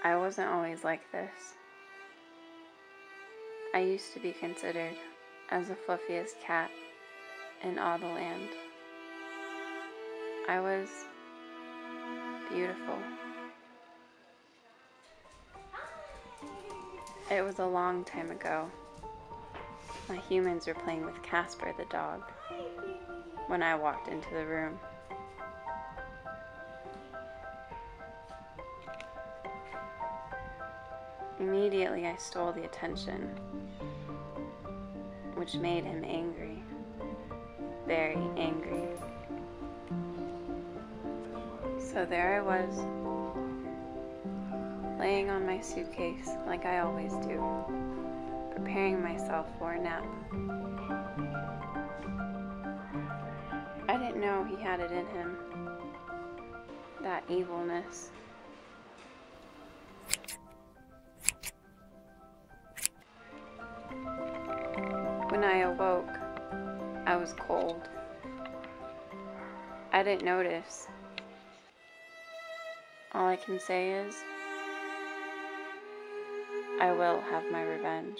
I wasn't always like this. I used to be considered as the fluffiest cat in all the land. I was beautiful. It was a long time ago. My humans were playing with Casper the dog when I walked into the room. Immediately I stole the attention, which made him angry, very angry. So there I was, laying on my suitcase like I always do, preparing myself for a nap. I didn't know he had it in him, that evilness. When I awoke, I was cold. I didn't notice. All I can say is, I will have my revenge.